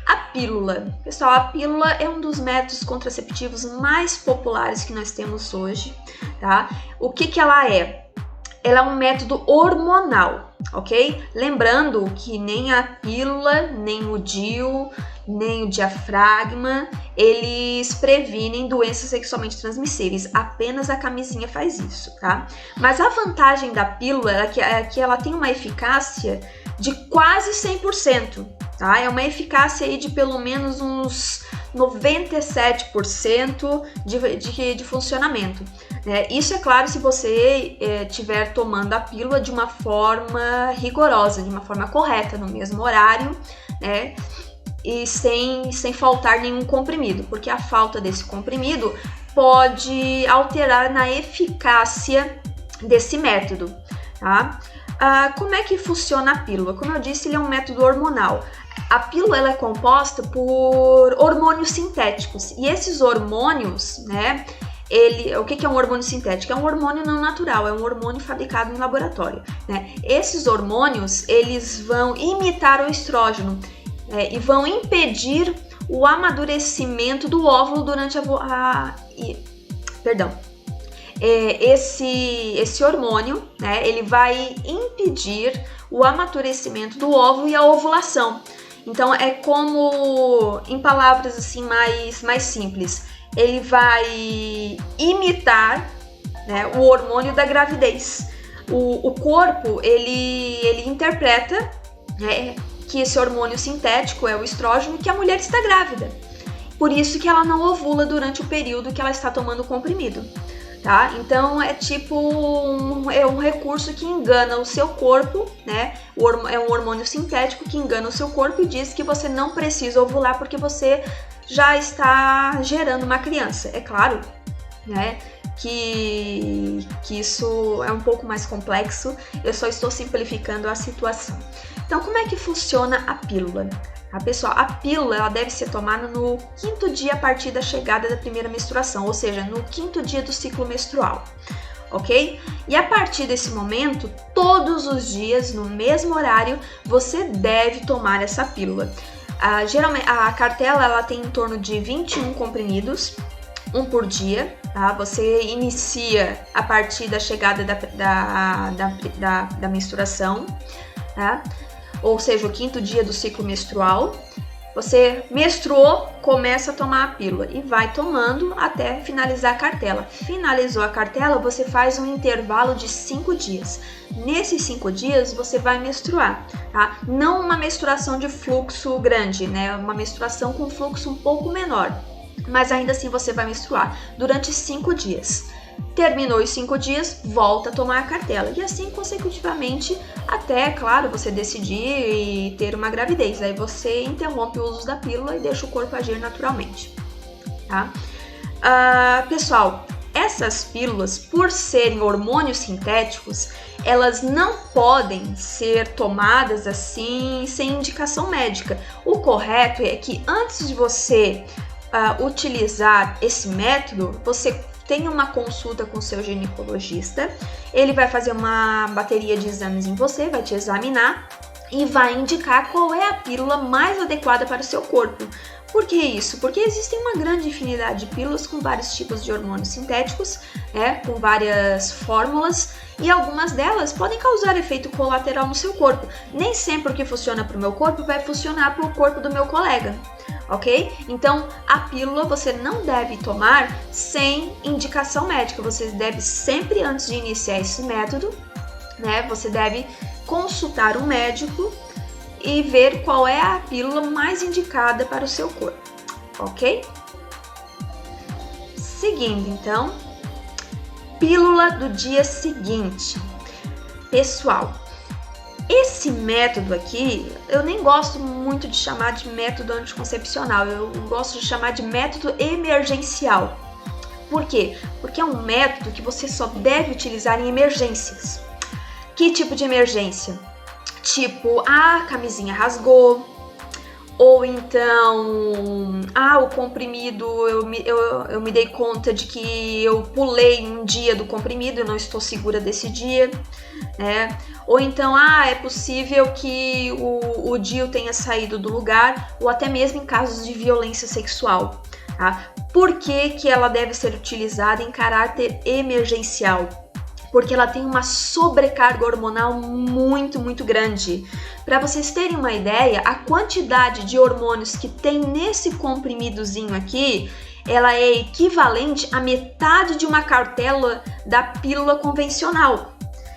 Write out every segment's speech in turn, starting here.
A pílula. Pessoal, a pílula é um dos métodos contraceptivos mais populares que nós temos hoje, tá? O que ela é? Ela é um método hormonal, ok? Lembrando que nem a pílula, nem o DIU, nem o diafragma, eles previnem doenças sexualmente transmissíveis. Apenas a camisinha faz isso, tá? Mas a vantagem da pílula é que ela tem uma eficácia de quase 100%, tá? É uma eficácia aí de pelo menos uns 97% de funcionamento. Isso é claro se você estiver tomando a pílula de uma forma rigorosa, de uma forma correta, no mesmo horário, né? E sem faltar nenhum comprimido, porque a falta desse comprimido pode alterar na eficácia desse método, tá? Como é que funciona a pílula? Como eu disse, ele é um método hormonal. A pílula ela é composta por hormônios sintéticos, e esses hormônios, né? O que é um hormônio sintético? É um hormônio não natural, é um hormônio fabricado em laboratório, né? Esses hormônios, eles vão imitar o estrógeno e vão impedir o amadurecimento do óvulo durante esse hormônio, né? Ele vai impedir o amadurecimento do óvulo e a ovulação. Então, é como, em palavras assim mais simples, ele vai imitar, né, o hormônio da gravidez. O corpo, ele interpreta, né, que esse hormônio sintético é o estrógeno e que a mulher está grávida. Por isso que ela não ovula durante o período que ela está tomando o comprimido, tá? Então é tipo um recurso que engana o seu corpo, né? É um hormônio sintético que engana o seu corpo e diz que você não precisa ovular porque você já está gerando uma criança. É claro, né, que isso é um pouco mais complexo, eu só estou simplificando a situação. Então, como é que funciona a pílula? Pessoal, a pílula ela deve ser tomada no 5º dia a partir da chegada da primeira menstruação, ou seja, no 5º dia do ciclo menstrual, ok? E a partir desse momento, todos os dias, no mesmo horário, você deve tomar essa pílula. Geralmente, a cartela ela tem em torno de 21 comprimidos, um por dia, tá? Você inicia a partir da chegada da menstruação, tá? Ou seja, o 5º dia do ciclo menstrual. Você menstruou, começa a tomar a pílula e vai tomando até finalizar a cartela. Finalizou a cartela, você faz um intervalo de 5 dias. Nesses 5 dias, você vai menstruar, tá? Não uma menstruação de fluxo grande, né? Uma menstruação com fluxo um pouco menor. Mas ainda assim você vai menstruar durante 5 dias. Terminou os 5 dias, volta a tomar a cartela. E assim consecutivamente, até, claro, você decidir e ter uma gravidez. Aí você interrompe o uso da pílula e deixa o corpo agir naturalmente, tá? Pessoal, essas pílulas, por serem hormônios sintéticos, elas não podem ser tomadas assim, sem indicação médica. O correto é que antes de você utilizar esse método, você tenha uma consulta com seu ginecologista. Ele vai fazer uma bateria de exames em você, vai te examinar e vai indicar qual é a pílula mais adequada para o seu corpo. Por que isso? Porque existem uma grande infinidade de pílulas com vários tipos de hormônios sintéticos, com várias fórmulas, e algumas delas podem causar efeito colateral no seu corpo. Nem sempre o que funciona para o meu corpo vai funcionar para o corpo do meu colega, ok? Então, a pílula você não deve tomar sem indicação médica. Você deve sempre, antes de iniciar esse método, né, você deve consultar um médico e ver qual é a pílula mais indicada para o seu corpo, ok? Seguindo, então, pílula do dia seguinte. Pessoal, esse método aqui, eu nem gosto muito de chamar de método anticoncepcional, eu gosto de chamar de método emergencial. Por quê? Porque é um método que você só deve utilizar em emergências. Que tipo de emergência? Tipo, a camisinha rasgou, Ou então, o comprimido, eu me dei conta de que eu pulei um dia do comprimido, eu não estou segura desse dia, né? Ou então, é possível que o DIU tenha saído do lugar, ou até mesmo em casos de violência sexual, tá? Por que ela deve ser utilizada em caráter emergencial? Porque ela tem uma sobrecarga hormonal muito, muito grande. Para vocês terem uma ideia, a quantidade de hormônios que tem nesse comprimidozinho aqui, ela é equivalente à metade de uma cartela da pílula convencional.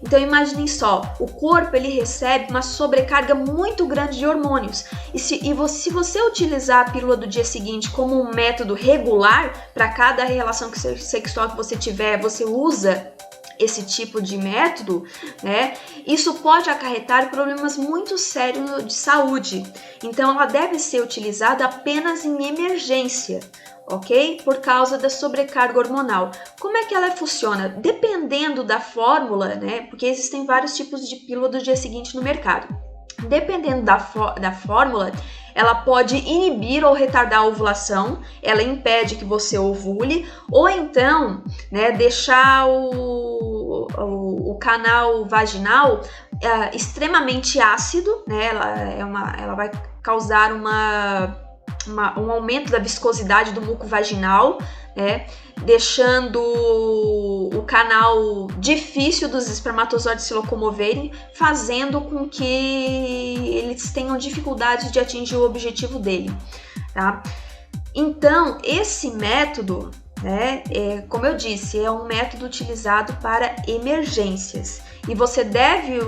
Então imaginem só, o corpo ele recebe uma sobrecarga muito grande de hormônios. E se você utilizar a pílula do dia seguinte como um método regular, para cada relação sexual que você tiver, você usa esse tipo de método, né? Isso pode acarretar problemas muito sérios de saúde. Então, ela deve ser utilizada apenas em emergência, ok? Por causa da sobrecarga hormonal. Como é que ela funciona? Dependendo da fórmula, né? Porque existem vários tipos de pílula do dia seguinte no mercado. Dependendo da fórmula, ela pode inibir ou retardar a ovulação, ela impede que você ovule, ou então, né, deixar o canal vaginal extremamente ácido, né, ela vai causar um aumento da viscosidade do muco vaginal, né, deixando o canal difícil dos espermatozoides se locomoverem, fazendo com que eles tenham dificuldade de atingir o objetivo dele, tá? Então, esse método, né, como eu disse, é um método utilizado para emergências. E você deve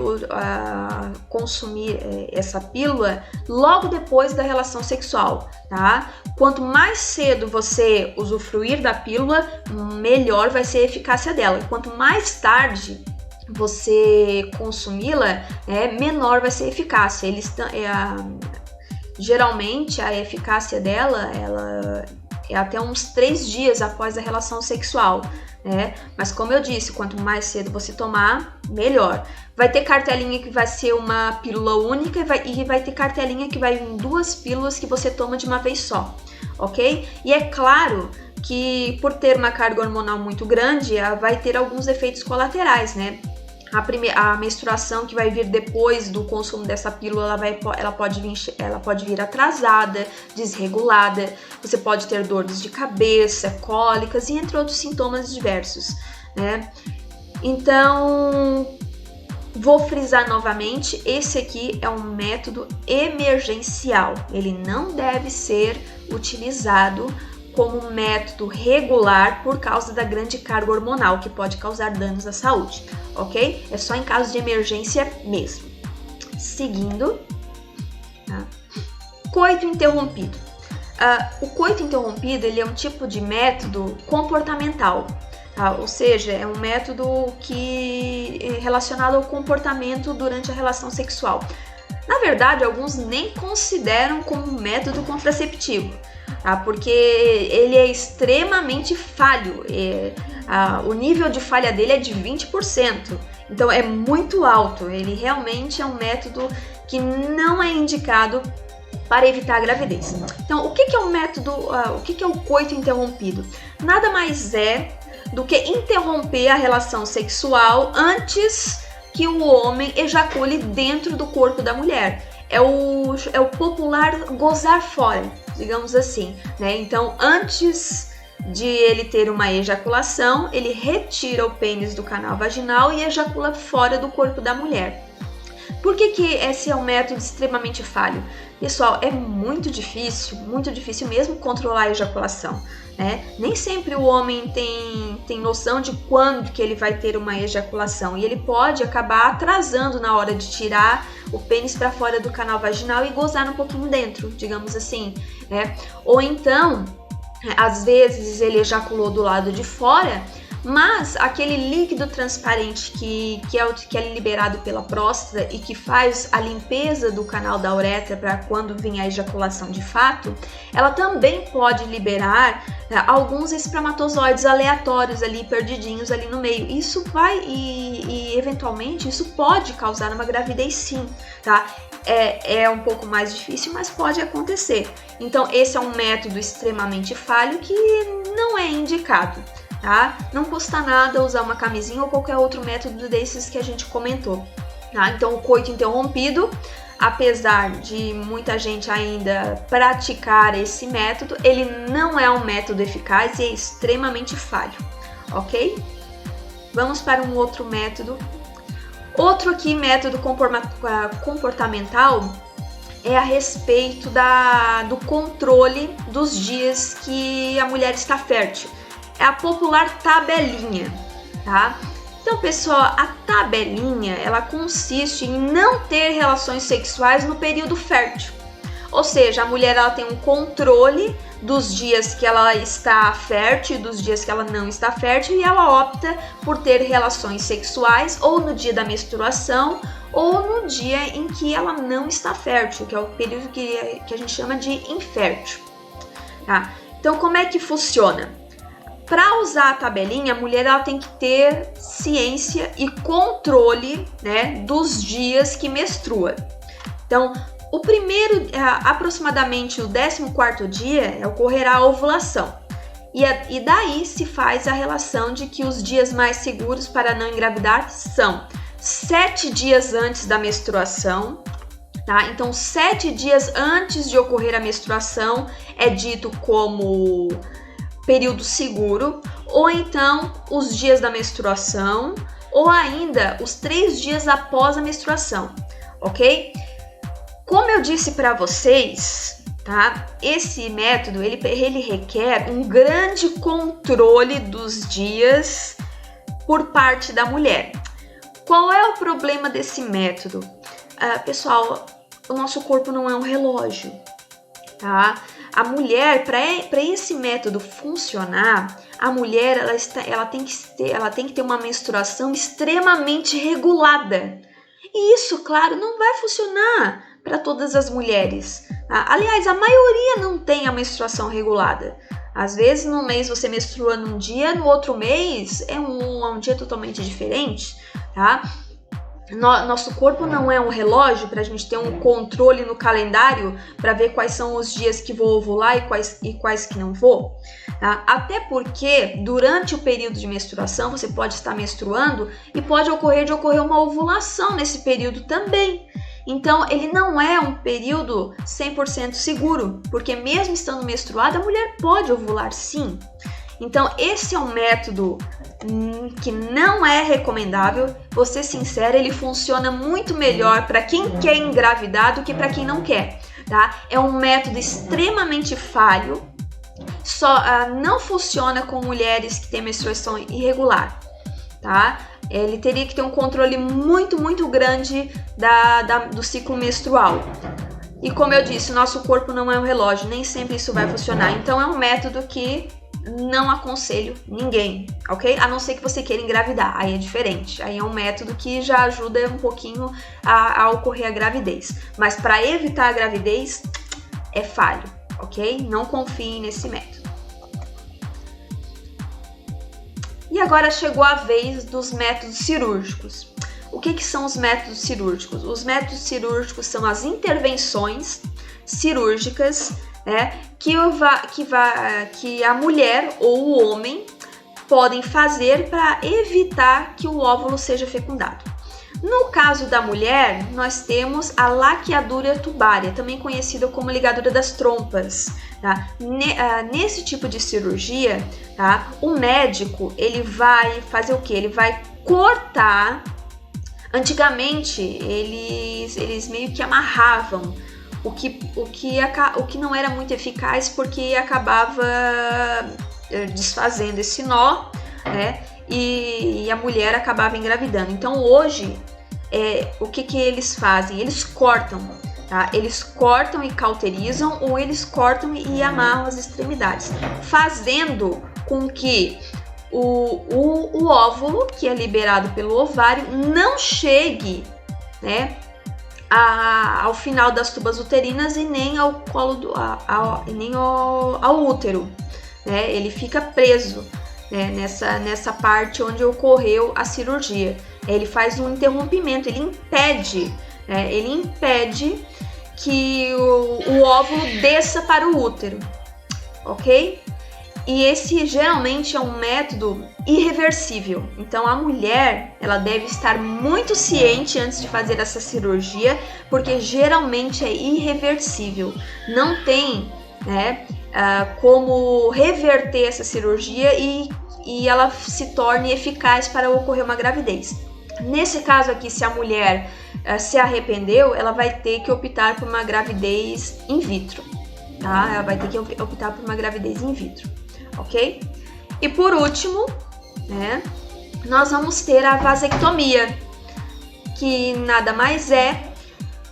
consumir essa pílula logo depois da relação sexual, tá? Quanto mais cedo você usufruir da pílula, melhor vai ser a eficácia dela. Quanto mais tarde você consumi-la, menor vai ser a eficácia. Geralmente a eficácia dela é até uns 3 dias após a relação sexual, né? Mas como eu disse, quanto mais cedo você tomar, melhor. Vai ter cartelinha que vai ser uma pílula única e vai ter cartelinha que vai em 2 pílulas que você toma de uma vez só, ok? E é claro que por ter uma carga hormonal muito grande, ela vai ter alguns efeitos colaterais, né? A menstruação que vai vir depois do consumo dessa pílula, ela pode vir atrasada, desregulada, você pode ter dores de cabeça, cólicas e entre outros sintomas diversos, né? Então, vou frisar novamente, esse aqui é um método emergencial, ele não deve ser utilizado como método regular por causa da grande carga hormonal que pode causar danos à saúde, ok? É só em caso de emergência mesmo. Seguindo, tá? Coito interrompido. O coito interrompido ele é um tipo de método comportamental, tá? Ou seja, é um método que é relacionado ao comportamento durante a relação sexual. Na verdade, alguns nem consideram como método contraceptivo, tá? Porque ele é extremamente falho, o nível de falha dele é de 20%, então é muito alto, ele realmente é um método que não é indicado para evitar a gravidez. Então, o que é um método, o que é o coito interrompido? Nada mais é do que interromper a relação sexual antes que o homem ejacule dentro do corpo da mulher. É o popular gozar fora, digamos assim, né? Então, antes de ele ter uma ejaculação, ele retira o pênis do canal vaginal e ejacula fora do corpo da mulher. Por que esse é um método extremamente falho? Pessoal, é muito difícil mesmo controlar a ejaculação, né? Nem sempre o homem tem noção de quando que ele vai ter uma ejaculação e ele pode acabar atrasando na hora de tirar o pênis para fora do canal vaginal e gozar um pouquinho dentro, digamos assim, né? Ou então, às vezes ele ejaculou do lado de fora, mas aquele líquido transparente que é liberado pela próstata e que faz a limpeza do canal da uretra para quando vem a ejaculação de fato, ela também pode liberar alguns espermatozoides aleatórios ali, perdidinhos ali no meio. Isso vai e eventualmente isso pode causar uma gravidez sim, tá? é um pouco mais difícil, mas pode acontecer. Então, esse é um método extremamente falho que não é indicado, tá? Não custa nada usar uma camisinha ou qualquer outro método desses que a gente comentou, tá? Então, o coito interrompido, apesar de muita gente ainda praticar esse método, ele não é um método eficaz e é extremamente falho, ok? Vamos para um outro método. Outro aqui, método comportamental, é a respeito do controle dos dias que a mulher está fértil. É a popular tabelinha, tá? Então, pessoal, a tabelinha, ela consiste em não ter relações sexuais no período fértil. Ou seja, a mulher ela tem um controle dos dias que ela está fértil e dos dias que ela não está fértil, e ela opta por ter relações sexuais ou no dia da menstruação ou no dia em que ela não está fértil, que é o período que a gente chama de infértil, tá? Então, como é que funciona? Para usar a tabelinha, a mulher ela tem que ter ciência e controle, né, dos dias que menstrua. Então, o primeiro, aproximadamente o 14º dia, ocorrerá a ovulação. E daí se faz a relação de que os dias mais seguros para não engravidar são 7 dias antes da menstruação, tá? Então, 7 dias antes de ocorrer a menstruação é dito como período seguro, ou então os dias da menstruação, ou ainda os 3 dias após a menstruação, ok? Como eu disse para vocês, tá? Esse método ele requer um grande controle dos dias por parte da mulher. Qual é o problema desse método? Pessoal, o nosso corpo não é um relógio, tá? A mulher, para esse método funcionar, a mulher ela tem que ter uma menstruação extremamente regulada. E isso, claro, não vai funcionar para todas as mulheres. Aliás, a maioria não tem a menstruação regulada. Às vezes, no mês você menstrua num dia, no outro mês é um dia totalmente diferente, tá? Nosso corpo não é um relógio para a gente ter um controle no calendário para ver quais são os dias que vou ovular e quais que não vou, tá? Até porque durante o período de menstruação você pode estar menstruando e pode ocorrer uma ovulação nesse período também. Então, ele não é um período 100% seguro, porque mesmo estando menstruada, a mulher pode ovular sim. Então, esse é um método que não é recomendável. Vou ser sincera, ele funciona muito melhor para quem quer engravidar do que para quem não quer, tá? É um método extremamente falho, não funciona com mulheres que têm menstruação irregular, tá? Ele teria que ter um controle muito, muito grande do ciclo menstrual. E como eu disse, nosso corpo não é um relógio, nem sempre isso vai funcionar. Então é um método que não aconselho ninguém, ok? A não ser que você queira engravidar, aí é diferente. Aí é um método que já ajuda um pouquinho a ocorrer a gravidez. Mas para evitar a gravidez, é falho, ok? Não confiem nesse método. E agora chegou a vez dos métodos cirúrgicos. O que são os métodos cirúrgicos? Os métodos cirúrgicos são as intervenções cirúrgicas, né, que a mulher ou o homem podem fazer para evitar que o óvulo seja fecundado. No caso da mulher, nós temos a laqueadura tubária, também conhecida como ligadura das trompas. Tá? Nesse tipo de cirurgia, tá? O médico ele vai fazer o que? Ele vai cortar. Antigamente eles meio que amarravam, o que não era muito eficaz porque acabava desfazendo esse nó, né? E a mulher acabava engravidando. Então hoje, o que eles fazem? Eles cortam, tá? Eles cortam e cauterizam, ou eles cortam e amarram as extremidades, fazendo com que o óvulo, que é liberado pelo ovário, não chegue, né, ao final das tubas uterinas e nem ao colo nem ao útero, né? Ele fica preso, né, nessa parte onde ocorreu a cirurgia. Ele faz um interrompimento, ele impede, Ele impede que o óvulo desça para o útero, ok? E esse geralmente é um método irreversível. Então a mulher, ela deve estar muito ciente antes de fazer essa cirurgia, porque geralmente é irreversível. Não tem, como reverter essa cirurgia e ela se torne eficaz para ocorrer uma gravidez. Nesse caso aqui, se a mulher se arrependeu, ela vai ter que optar por uma gravidez in vitro, tá? Ela vai ter que optar por uma gravidez in vitro, ok? E por último, nós vamos ter a vasectomia, que nada mais é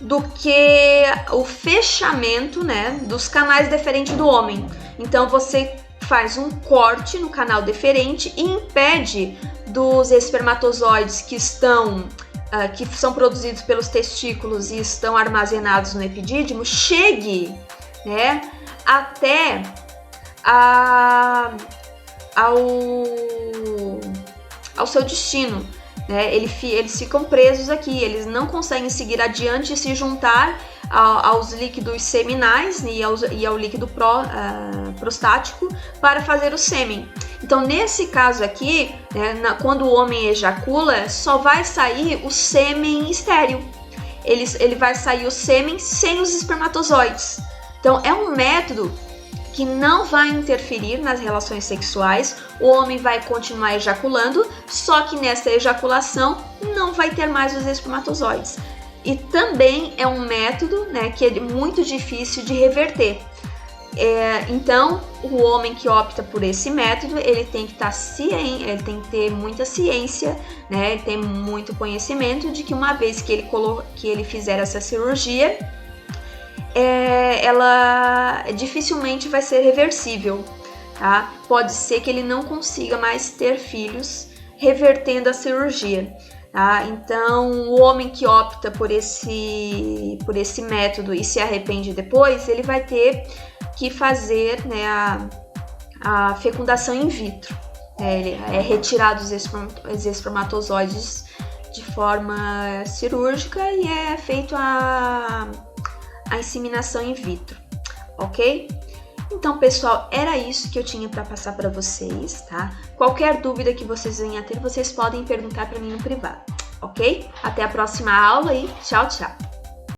do que o fechamento, dos canais deferentes do homem. Então você faz um corte no canal deferente e impede dos espermatozoides que são produzidos pelos testículos e estão armazenados no epidídimo chegue, até ao seu destino. Eles ficam presos aqui, eles não conseguem seguir adiante e se juntar aos líquidos seminais e ao líquido prostático para fazer o sêmen. Então, nesse caso aqui, quando o homem ejacula, só vai sair o sêmen estéril. Ele vai sair o sêmen sem os espermatozoides. Então, é um método que não vai interferir nas relações sexuais, o homem vai continuar ejaculando, só que nessa ejaculação não vai ter mais os espermatozoides. E também é um método, que é muito difícil de reverter. Então, o homem que opta por esse método, ele tem que estar ciente, ele tem que ter muita ciência, ele tem muito conhecimento de que uma vez que ele fizer essa cirurgia, ela dificilmente vai ser reversível, tá? Pode ser que ele não consiga mais ter filhos revertendo a cirurgia, tá? Então, o homem que opta por esse método e se arrepende depois, ele vai ter que fazer a fecundação in vitro. É retirado os espermatozoides de forma cirúrgica e é feito a inseminação in vitro, ok? Então, pessoal, era isso que eu tinha para passar para vocês, tá? Qualquer dúvida que vocês venham a ter, vocês podem perguntar para mim no privado, ok? Até a próxima aula e tchau, tchau!